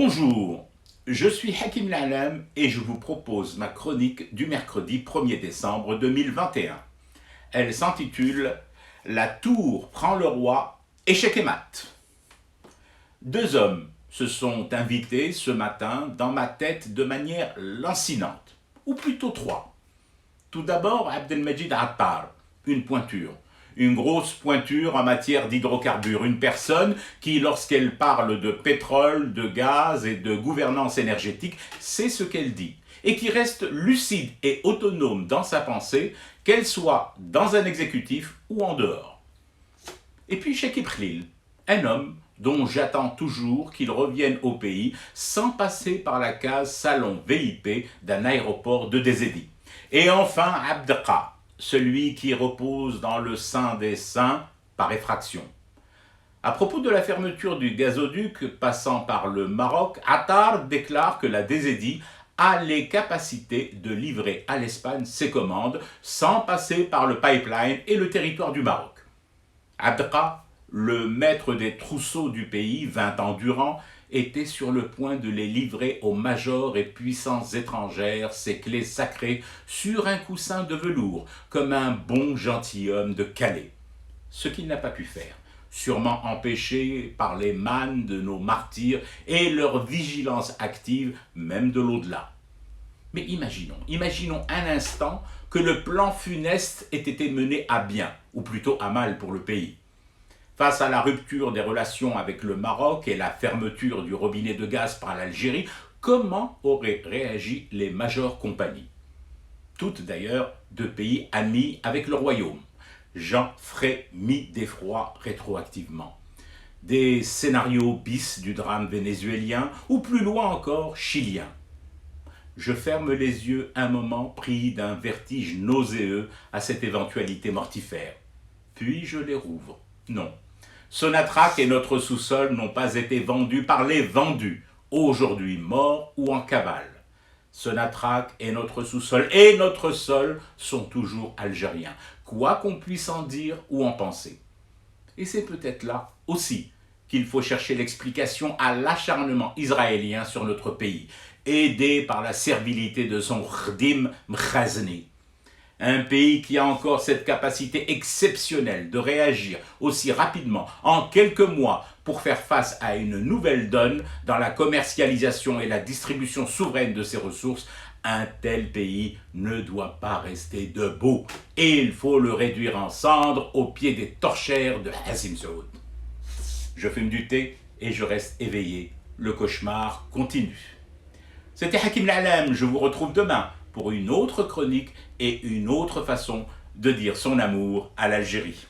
Bonjour, je suis Hakim La'alam et je vous propose ma chronique du mercredi 1er décembre 2021. Elle s'intitule « La tour prend le roi, échec et mat ». Deux hommes se sont invités ce matin dans ma tête de manière lancinante, ou plutôt trois. Tout d'abord, Abdelmajid Attar, une pointure. Une grosse pointure en matière d'hydrocarbures. Une personne qui, lorsqu'elle parle de pétrole, de gaz et de gouvernance énergétique, sait ce qu'elle dit. Et qui reste lucide et autonome dans sa pensée, qu'elle soit dans un exécutif ou en dehors. Et puis Chekib Khlil, un homme dont j'attends toujours qu'il revienne au pays sans passer par la case salon VIP d'un aéroport de Dézédi. Et enfin Abdelqa, celui qui repose dans le sein des saints par effraction. À propos de la fermeture du gazoduc passant par le Maroc, Attar déclare que la Dézédi a les capacités de livrer à l'Espagne ses commandes sans passer par le pipeline et le territoire du Maroc. Abdelqa, le maître des trousseaux du pays 20 ans durant, était sur le point de les livrer aux majors et puissances étrangères, ses clés sacrées, sur un coussin de velours, comme un bon gentilhomme de Calais. Ce qu'il n'a pas pu faire, sûrement empêché par les mânes de nos martyrs et leur vigilance active, même de l'au-delà. Mais imaginons un instant que le plan funeste ait été mené à bien, ou plutôt à mal pour le pays. Face à la rupture des relations avec le Maroc et la fermeture du robinet de gaz par l'Algérie, comment auraient réagi les majeures compagnies? Toutes d'ailleurs deux pays amis avec le royaume. J'en ferai mi-d'effroi rétroactivement. Des scénarios bis du drame vénézuélien ou plus loin encore chilien. Je ferme les yeux un moment pris d'un vertige nauséeux à cette éventualité mortifère. Puis je les rouvre. Non. Sonatrach et notre sous-sol n'ont pas été vendus par les vendus, aujourd'hui morts ou en cavale. Sonatrach et notre sous-sol et notre sol sont toujours algériens, quoi qu'on puisse en dire ou en penser. Et c'est peut-être là aussi qu'il faut chercher l'explication à l'acharnement israélien sur notre pays, aidé par la servilité de son khdim Mkhazni. Un pays qui a encore cette capacité exceptionnelle de réagir aussi rapidement en quelques mois pour faire face à une nouvelle donne dans la commercialisation et la distribution souveraine de ses ressources, un tel pays ne doit pas rester debout et il faut le réduire en cendres au pied des torchères de Hassim Saoud. Je fume du thé et je reste éveillé. Le cauchemar continue. C'était Hakim La'alam, je vous retrouve demain pour une autre chronique et une autre façon de dire son amour à l'Algérie.